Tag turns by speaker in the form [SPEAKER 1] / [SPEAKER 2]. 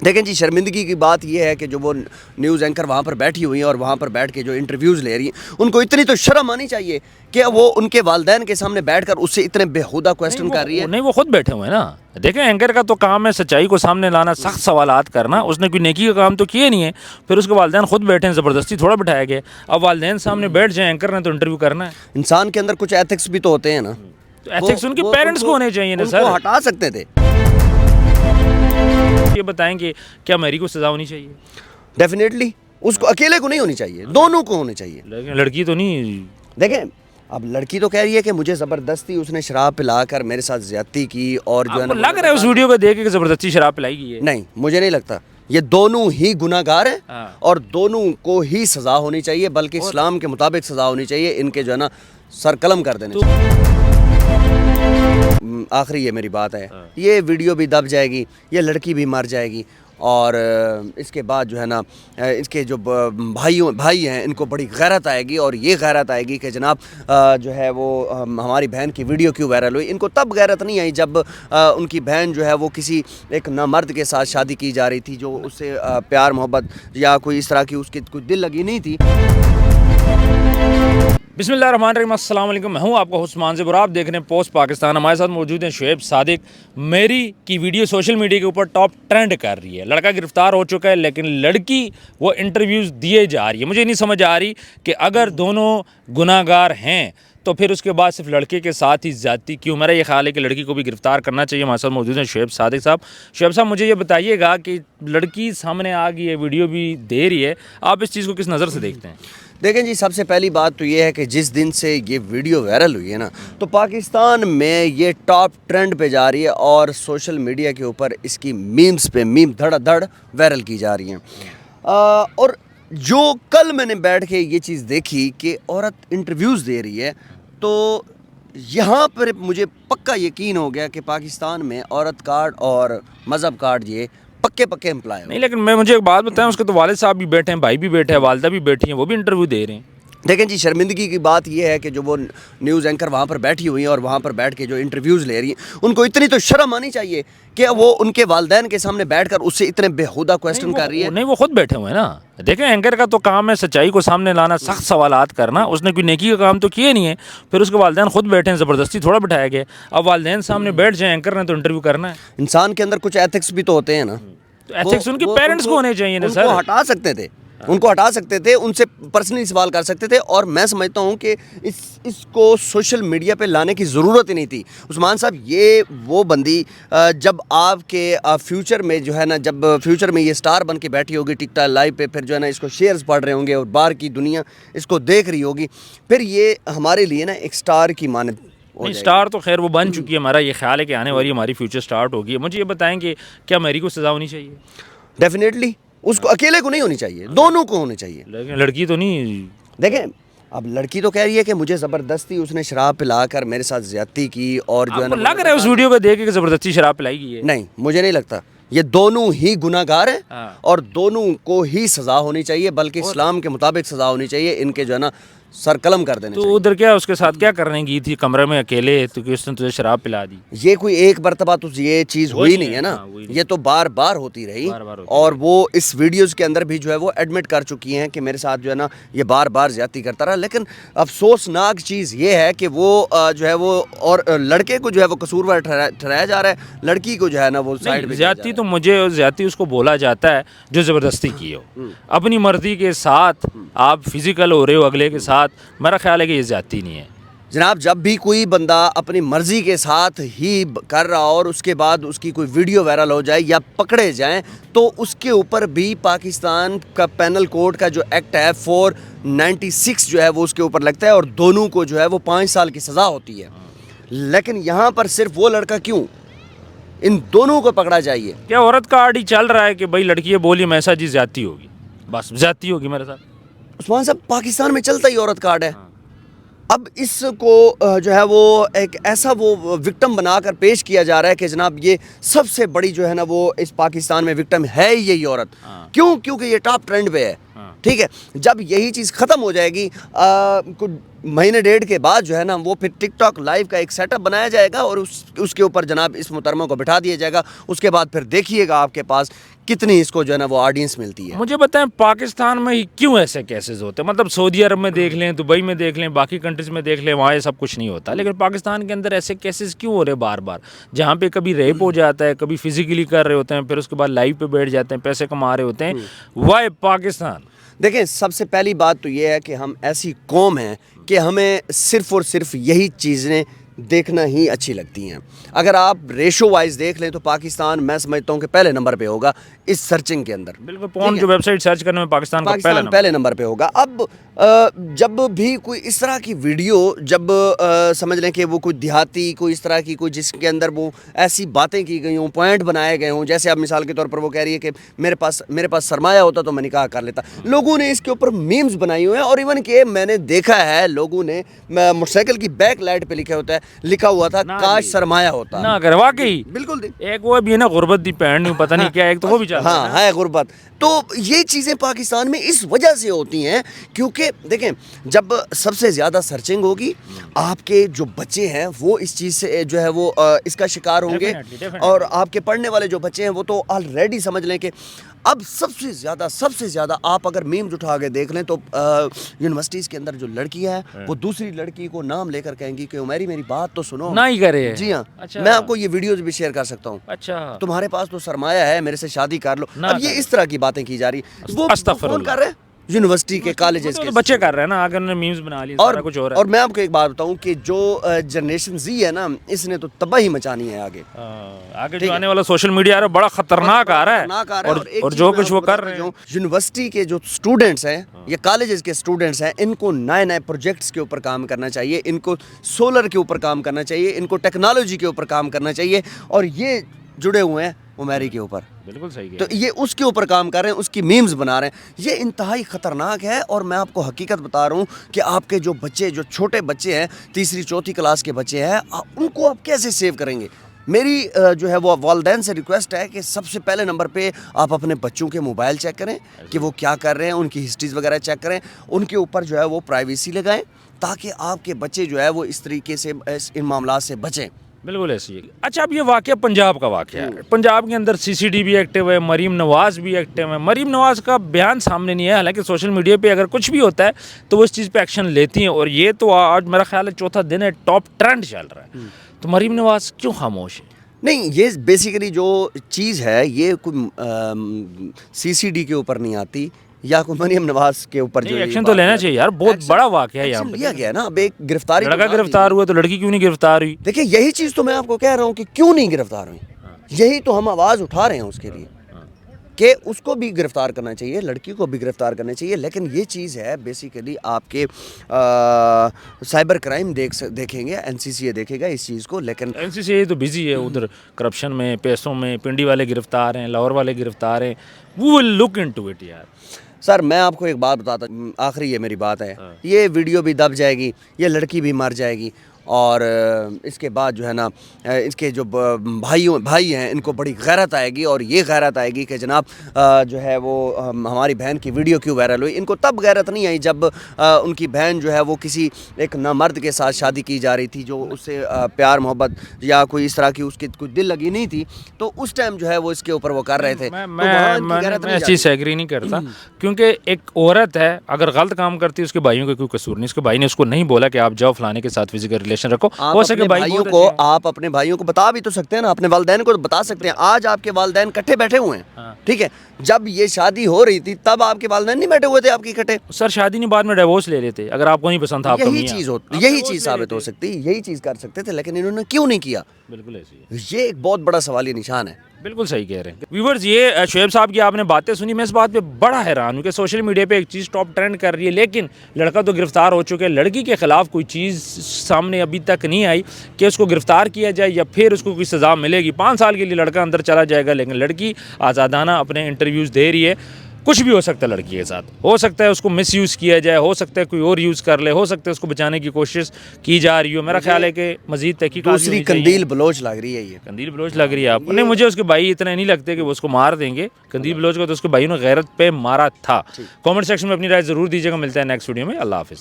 [SPEAKER 1] دیکھیں جی، شرمندگی کی بات یہ ہے کہ جو وہ نیوز اینکر وہاں پر بیٹھی ہوئی ہیں اور وہاں پر بیٹھ کے جو انٹرویوز لے رہی ہیں، ان کو اتنی تو شرم آنی چاہیے کہ وہ ان کے والدین کے سامنے بیٹھ کر اس سے اتنے بیہودہ کویسچن کر رہی ہے۔
[SPEAKER 2] نہیں، وہ خود بیٹھے ہوئے ہیں نا۔ دیکھیں، اینکر کا تو کام ہے سچائی کو سامنے لانا، سخت سوالات کرنا۔ اس نے کوئی نیکی کا کام تو کیا نہیں ہے، پھر اس کے والدین خود بیٹھے ہیں، زبردستی تھوڑا بٹھایا گیا۔ اب والدین سامنے بیٹھ جائیں، اینکر نے تو انٹرویو کرنا ہے۔
[SPEAKER 1] انسان کے اندر کچھ ایتھکس بھی تو ہوتے ہیں نا،
[SPEAKER 2] ایتھکس ان کے پیرنٹس کو ہونے چاہیے نا
[SPEAKER 1] ان
[SPEAKER 2] سر۔
[SPEAKER 1] کو ہٹا سکتے تھے۔
[SPEAKER 2] یہ بتائیں کہ کیا میری کو سزا ہونی چاہیے؟
[SPEAKER 1] ڈیفینیٹلی اس کو اکیلے کو نہیں ہونی چاہیے، دونوں کو ہونے چاہیے۔
[SPEAKER 2] لیکن لڑکی تو نہیں۔
[SPEAKER 1] دیکھیں، اب لڑکی تو کہہ رہی ہے کہ مجھے زبردستی اس نے شراب پلا کر میرے ساتھ زیادتی کی، اور جو ہے نا
[SPEAKER 2] لگ رہا ہے اس ویڈیو کو دیکھ کے زبردستی شراب پلائی گئی ہے۔
[SPEAKER 1] نہیں، مجھے نہیں لگتا۔ یہ دونوں ہی گناہ گار ہیں اور دونوں کو ہی سزا ہونی چاہیے، بلکہ اسلام کے مطابق سزا ہونی چاہیے۔ ان کے جو ہے نا سر قلم کر دینے چاہیے۔ آخری یہ میری بات ہے، یہ ویڈیو بھی دب جائے گی، یہ لڑکی بھی مر جائے گی، اور اس کے بعد جو ہے نا اس کے جو بھائی ہیں ان کو بڑی غیرت آئے گی، اور یہ غیرت آئے گی کہ جناب جو ہے وہ ہماری بہن کی ویڈیو کیوں وائرل ہوئی۔ ان کو تب غیرت نہیں آئی جب ان کی بہن جو ہے وہ کسی ایک نامرد کے ساتھ شادی کی جا رہی تھی، جو اس سے پیار محبت یا کوئی اس طرح کی اس کی کوئی دل لگی نہیں تھی۔
[SPEAKER 2] بسم اللہ الرحمن الرحیم، السلام علیکم، میں ہوں آپ کا عثمان زیب اور آپ دیکھ رہے ہیں پوسٹ پاکستان۔ ہمارے ساتھ موجود ہیں شعیب صادق۔ میری کی ویڈیو سوشل میڈیا کے اوپر ٹاپ ٹرینڈ کر رہی ہے۔ لڑکا گرفتار ہو چکا ہے، لیکن لڑکی وہ انٹرویوز دیے جا رہی ہے۔ مجھے نہیں سمجھ آ رہی کہ اگر دونوں گناہ گار ہیں تو پھر اس کے بعد صرف لڑکے کے ساتھ ہی زیادتی کیوں؟ میرا یہ خیال ہے کہ لڑکی کو بھی گرفتار کرنا چاہیے۔ ہمارے ساتھ موجود ہیں شعیب صادق صاحب۔ شعیب صاحب، مجھے یہ بتائیے گا کہ لڑکی سامنے آ گئی ہے، ویڈیو بھی دے رہی ہے، آپ اس چیز کو کس نظر سے دیکھتے ہیں؟
[SPEAKER 1] دیکھیں جی، سب سے پہلی بات تو یہ ہے کہ جس دن سے یہ ویڈیو وائرل ہوئی ہے نا، تو پاکستان میں یہ ٹاپ ٹرینڈ پہ جا رہی ہے، اور سوشل میڈیا کے اوپر اس کی میمز پہ میم دھڑ دھڑ وائرل کی جا رہی ہیں۔ اور جو کل میں نے بیٹھ کے یہ چیز دیکھی کہ عورت انٹرویوز دے رہی ہے، تو یہاں پر مجھے پکا یقین ہو گیا کہ پاکستان میں عورت کارڈ اور مذہب کارڈ یہ پکے امپلائی
[SPEAKER 2] نہیں، لیکن مجھے ایک بات بتائیں، اس کے تو والد صاحب بھی بیٹھے ہیں، بھائی بھی بیٹھے ہیں، والدہ بھی بیٹھی ہیں، وہ بھی انٹرویو دے رہے ہیں۔
[SPEAKER 1] دیکھیں جی، شرمندگی کی بات یہ ہے کہ جو وہ نیوز اینکر وہاں پر بیٹھی ہوئی ہیں اور وہاں پر بیٹھ کے جو انٹرویوز لے رہی ہیں، ان کو اتنی تو شرم آنی چاہیے کہ وہ ان کے والدین کے سامنے بیٹھ کر اس سے اتنے بیہودہ کویسچن کر رہی ہے۔
[SPEAKER 2] نہیں، وہ خود بیٹھے ہوئے ہیں نا۔ دیکھیں، اینکر کا تو کام ہے سچائی کو سامنے لانا، سخت سوالات کرنا۔ اس نے کوئی نیکی کا کام تو کیا نہیں ہے، پھر اس کے والدین خود بیٹھے ہیں، زبردستی تھوڑا بٹھایا گیا۔ اب والدین سامنے بیٹھ جائیں، اینکر نے تو انٹرویو کرنا ہے۔
[SPEAKER 1] انسان کے اندر کچھ ایتھکس بھی تو ہوتے ہیں نا،
[SPEAKER 2] تو ایتھکس ان کے پیرنٹس کو ہونے چاہیے نا سر۔
[SPEAKER 1] ان کو ہٹا سکتے تھے، ان کو ہٹا سکتے تھے، ان سے پرسنلی سوال کر سکتے تھے، اور میں سمجھتا ہوں کہ اس کو سوشل میڈیا پہ لانے کی ضرورت ہی نہیں تھی۔ عثمان صاحب، یہ وہ بندی جب آپ کے فیوچر میں جو ہے نا، جب فیوچر میں یہ سٹار بن کے بیٹھی ہوگی ٹک ٹاک لائیو پہ، پھر جو ہے نا اس کو شیئرز پڑھ رہے ہوں گے اور باہر کی دنیا اس کو دیکھ رہی ہوگی، پھر یہ ہمارے لیے نا ایک سٹار کی مانند
[SPEAKER 2] نہیں، سٹار تو خیر وہ بن چکی ہے۔ ہمارا یہ خیال ہے کہ آنے والی ہماری فیوچر سٹارٹ ہوگی۔ مجھے یہ بتائیں کہ کیا میری کو سزا ہونی چاہیے؟
[SPEAKER 1] ڈیفینیٹلی اس کو اکیلے کو نہیں ہونی چاہیے، دونوں کو ہونے چاہیے۔
[SPEAKER 2] لیکن لڑکی تو نہیں۔
[SPEAKER 1] دیکھیں، اب لڑکی تو کہہ رہی ہے کہ مجھے زبردستی اس نے شراب پلا کر میرے ساتھ زیادتی کی، اور جو ہے نا
[SPEAKER 2] لگ رہا ہے اس ویڈیو کو دیکھ کے زبردستی شراب پلائی گئی ہے۔
[SPEAKER 1] نہیں، مجھے نہیں لگتا۔ یہ دونوں ہی گناہ گار ہیں اور دونوں کو ہی سزا ہونی چاہیے، بلکہ اسلام کے مطابق سزا ہونی چاہیے۔ ان کے جو ہے نا سر قلم کر دینے
[SPEAKER 2] تو ادھر کیا اس کے ساتھ کیا کرنے گئی تھی کمرے میں اکیلے، تو کہ اس نے تجھے شراب پلا دی؟
[SPEAKER 1] یہ کوئی ایک مرتبہ تو یہ چیز ہوئی نہیں ہے نا، یہ تو بار بار ہوتی رہی، اور وہ اس ویڈیوز کے اندر بھی جو ہے وہ ایڈمٹ کر چکی ہیں کہ میرے ساتھ جو ہے نا یہ بار بار زیادتی کرتا رہا۔ لیکن افسوسناک چیز یہ ہے کہ وہ جو ہے وہ، اور لڑکے کو جو ہے وہ قصوروار ٹھہرایا جا رہا ہے، لڑکی کو جو ہے نا وہ سائڈ پہ۔
[SPEAKER 2] زیادتی تو مجھے زیادتی اس کو بولا جاتا ہے جو زبردستی کی ہو، اپنی مرضی کے ساتھ آپ فزیکل ہو رہے ہو اگلے کے ساتھ، میرا خیال ہے کہ یہ زیادتی نہیں ہے۔
[SPEAKER 1] جناب، جب بھی کوئی بندہ اپنی مرضی کے ساتھ ہی کر رہا اور اس کے بعد اس کی کوئی ویڈیو وائرل ہو جائے یا پکڑے جائیں، تو اس کے اوپر بھی پاکستان کا پینل کوڈ کا جو ایکٹ ہے 496 جو ہے وہ اس کے اوپر لگتا ہے، اور دونوں کو جو ہے وہ 5 سال کی سزا ہوتی ہے۔ لیکن یہاں پر صرف وہ لڑکا کیوں؟ ان دونوں کو پکڑا جائیے۔
[SPEAKER 2] کیا عورت کا آرڈی چل رہا ہے کہ بھائی لڑکی یہ بولی میں ایسا جی زیادتی ہوگی، بس زیادتی ہوگی میرے ساتھ؟
[SPEAKER 1] عثمان صاحب، پاکستان میں چلتا ہی عورت کارڈ ہے۔ اب اس کو جو ہے وہ ایک ایسا وہ وکٹم بنا کر پیش کیا جا رہا ہے کہ جناب یہ سب سے بڑی جو ہے نا وہ اس پاکستان میں وکٹم ہے یہی عورت۔ کیوں؟ کیونکہ یہ ٹاپ ٹرینڈ پہ ہے۔ ٹھیک ہے، جب یہی چیز ختم ہو جائے گی، महीने डेढ़ के बाद जो है ना वो फिर टिकटॉक लाइव का एक सेटअप बनाया जाएगा और उसके ऊपर जनाब इस मुहतरमा को बिठा दिया जाएगा। उसके बाद फिर देखिएगा आपके पास कितनी इसको जो है ना वो ऑडियंस मिलती है।
[SPEAKER 2] मुझे बताएं पाकिस्तान में ही क्यों ऐसे केसेस होते हैं? मतलब सऊदी अरब में देख लें, दुबई में देख लें, बाकी कंट्रीज में देख लें, वहाँ ये सब कुछ नहीं होता, लेकिन पाकिस्तान के अंदर ऐसे केसेस क्यों हो रहे बार बार? जहाँ पे कभी रेप हो जाता है, कभी फिजिकली कर रहे होते हैं, फिर उसके बाद लाइव पे बैठ जाते हैं, पैसे कमा रहे होते हैं। वाई पाकिस्तान?
[SPEAKER 1] देखें, सबसे पहली बात तो ये है कि हम ऐसी कौम हैं कि हमें सिर्फ़ और सिर्फ यही चीज़ें देखना ही अच्छी लगती हैं। अगर आप रेशो वाइज देख लें तो पाकिस्तान मैं समझता हूँ कि पहले नंबर पे होगा इस सर्चिंग के अंदर।
[SPEAKER 2] बिल्कुल, पॉर्न जो वेबसाइट सर्च करने में पाकिस्तान का
[SPEAKER 1] पहले नंबर पे होगा। अब जब भी कोई इस तरह की वीडियो जब समझ लें कि वो कोई देहाती कोई इस तरह की कोई जिसके अंदर वो ऐसी बातें की गई हों, पॉइंट बनाए गए हों, जैसे अब मिसाल के तौर पर वो कह रही है कि मेरे पास सरमाया होता तो मैं निकाह कर लेता। लोगों ने इसके ऊपर मीम्स बनाई हुए हैं और इवन कि मैंने देखा है लोगों ने मोटरसाइकिल की बैक लाइट पे लिखा हुआ था काश सरमाया होता
[SPEAKER 2] ना कर। वाकई
[SPEAKER 1] बिल्कुल
[SPEAKER 2] एक वो भी ना गुर्बत दी पैंट नहीं पता नहीं क्या, एक तो वो भी चल
[SPEAKER 1] हाँ है गुर्बत। तो ये चीज़ें पाकिस्तान में इस वजह से होती हैं क्योंकि देखें जब सबसे ज़्यादा सर्चिंग होगी आपके जो बच्चे हैं वो इस चीज़ से जो है वो इसका शिकार होंगे।
[SPEAKER 2] Definitely.
[SPEAKER 1] और आपके पढ़ने वाले जो बच्चे हैं वो तो ऑलरेडी समझ लें कि अब सबसे ज़्यादा आप अगर मीम्स उठा के देख लें तो यूनिवर्सिटीज़ के अंदर जो लड़कियां हैं वो दूसरी लड़की को नाम लेकर कहेंगी कि उमेरी मेरी बात तो सुनो
[SPEAKER 2] ना ही करे।
[SPEAKER 1] जी हाँ,
[SPEAKER 2] अच्छा।
[SPEAKER 1] मैं आपको ये वीडियोस भी शेयर कर सकता हूँ।
[SPEAKER 2] अच्छा,
[SPEAKER 1] तुम्हारे पास तो सरमाया है, मेरे से शादी कर लो। अब ये इस तरह की बातें की जा रही वो कौन कर रहे हैं? यूनिवर्सिटी के कॉलेजेस के
[SPEAKER 2] बच्चे कर रहे हैं ना, आगे उन्होंने मीम्स बना लिए, सारा कुछ हो रहा है।
[SPEAKER 1] और मैं आपको एक बात बताऊं कि जो जनरेशन जी है ना इसने तो तबाही मचानी है आगे।
[SPEAKER 2] आगे जो आने वाला सोशल मीडिया आ रहा है बड़ा खतरनाक आ रहा है और जो कुछ वो कर रहे हैं।
[SPEAKER 1] यूनिवर्सिटी के जो स्टूडेंट्स हैं या कॉलेजेस के स्टूडेंट्स हैं इनको नए नए प्रोजेक्ट्स के ऊपर काम करना चाहिए, इनको सोलर के ऊपर काम करना चाहिए, इनको टेक्नोलॉजी के ऊपर काम करना चाहिए। और ये जुड़े हुए हैं उमेरी के ऊपर,
[SPEAKER 2] बिल्कुल सही
[SPEAKER 1] तो ये उसके ऊपर काम कर रहे हैं, उसकी मीम्स बना रहे हैं। ये इंतहाई ख़तरनाक है और मैं आपको हकीकत बता रहा हूँ कि आपके जो बच्चे जो छोटे बच्चे हैं तीसरी चौथी क्लास के बच्चे हैं उनको आप कैसे सेव करेंगे? मेरी जो है वो वालिदैन से रिक्वेस्ट है कि सबसे पहले नंबर पे आप अपने बच्चों के मोबाइल चेक करें कि वो क्या कर रहे हैं, उनकी हिस्ट्रीज़ वगैरह चेक करें, उनके ऊपर जो है वो प्राइवेसी लगाएं ताकि आपके बच्चे जो है वो इस तरीके से इन मामलों से बचें।
[SPEAKER 2] बिल्कुल ऐसी है। अच्छा, अब ये वाक़या पंजाब का वाक़या है। पंजाब के अंदर सीसीडी भी एक्टिव है, मरीम नवाज़ भी एक्टिव है। मरीम नवाज़ का बयान सामने नहीं है, हालांकि सोशल मीडिया पे अगर कुछ भी होता है तो वो इस चीज़ पे एक्शन लेती हैं और ये तो आज मेरा ख्याल है चौथा दिन है, टॉप ट्रेंड चल रहा है। तो मरीम नवाज़ क्यों खामोश है?
[SPEAKER 1] नहीं, ये बेसिकली जो चीज़ है ये कोई सीसीडी के ऊपर नहीं आती या कोई मरीम नवाज के ऊपर जो
[SPEAKER 2] एक्शन तो लेना चाहिए यार, बहुत बड़ा वाक़या है यहाँ पे।
[SPEAKER 1] लिया गया ना। अब एक गिरफ्तारी
[SPEAKER 2] लड़का गिरफ्तार हुआ तो लड़की क्यों नहीं गिरफ्तार हुई?
[SPEAKER 1] देखिए यही चीज़ तो मैं आपको कह रहा हूँ कि क्यों नहीं गिरफ्तार हुई, यही तो हम आवाज़ उठा रहे हैं उसके लिए कि उसको भी गिरफ्तार करना चाहिए, लड़की को भी गिरफ्तार करना चाहिए। लेकिन ये चीज़ है बेसिकली आपके साइबर क्राइम देखेंगे, एनसीसीए देखेगा इस चीज़ को। लेकिन
[SPEAKER 2] एनसीसीए तो बिजी है उधर करप्शन में, पैसों में। पिंडी वाले गिरफ्तार हैं, लाहौर वाले गिरफ्तार हैं। वो विल लुक इनटू इट यार।
[SPEAKER 1] सर मैं आपको एक बात बताता, आखिरी ये मेरी बात है, ये वीडियो भी दब जाएगी, ये लड़की भी मर जाएगी और इसके बाद जो है ना इसके जो भाई हैं इनको बड़ी गैरत आएगी और ये गैरत आएगी कि जनाब जो है वो हमारी बहन की वीडियो क्यों वायरल हुई। इनको तब गैरत नहीं आई जब उनकी बहन जो है वो किसी एक नामर्द के साथ शादी की जा रही थी जो उससे प्यार मोहब्बत या कोई इस तरह की उसकी कोई दिल लगी नहीं थी, तो उस टाइम जो है वो इसके ऊपर वो कर रहे थे।
[SPEAKER 2] मैं इस चीज़ से एग्री नहीं करता क्योंकि एक औरत है अगर गलत काम करती है उसके भाइयों का कोई कसूर नहीं। उसके भाई ने उसको नहीं बोला कि आप जाओ फलाने के साथ फिजिकल रखो। हो सके
[SPEAKER 1] भाइयों को आप अपने भाइयों को बता भी तो सकते हैं ना, अपने वालिदैन को बता सकते हैं। आज आपके वालिदैन इकट्ठे बैठे हुए हैं, ठीक है, जब ये शादी हो रही थी तब आपके वालिदैन नहीं बैठे हुए थे आपके इकट्ठे?
[SPEAKER 2] सर शादी नहीं, बाद में डिवोर्स ले लेते अगर आपको नहीं पसंद था।
[SPEAKER 1] यही चीज साबित हो सकती, यही चीज कर सकते थे, लेकिन इन्होंने क्यों नहीं किया?
[SPEAKER 2] बिल्कुल ऐसी है।
[SPEAKER 1] ये एक बहुत बड़ा सवालिया निशान है।
[SPEAKER 2] बिल्कुल सही कह रहे हैं व्यूअर्स। ये शोएब साहब की आपने बातें सुनी, मैं इस बात पे बड़ा हैरान हूँ कि सोशल मीडिया पे एक चीज़ टॉप ट्रेंड कर रही है लेकिन लड़का तो गिरफ्तार हो चुका है, लड़की के खिलाफ कोई चीज़ सामने अभी तक नहीं आई कि उसको गिरफ्तार किया जाए या फिर उसको कोई सज़ा मिलेगी। 5 साल के लिए लड़का अंदर चला जाएगा लेकिन लड़की आज़ादाना अपने इंटरव्यूज़ दे रही है। कुछ भी हो सकता है लड़की के साथ, हो सकता है उसको मिस यूज़ किया जाए, हो सकता है कोई और यूज़ कर ले, हो सकता है उसको बचाने की कोशिश की जा रही हो। मेरा ख्याल है कि मजीद तहकीकात
[SPEAKER 1] दूसरी कंदील बलोच लग रही है। ये
[SPEAKER 2] कंदील बलोच लग रही है आपको? नहीं, मुझे उसके भाई इतने नहीं लगते कि वो उसको मार देंगे। कंदील बलोच को तो उसके भाइयों ने गैरत पे मारा था। कमेंट सेक्शन में अपनी राय ज़रूर दीजिएगा। मिलता है नेक्स्ट वीडियो में। अल्लाह हाफिज़।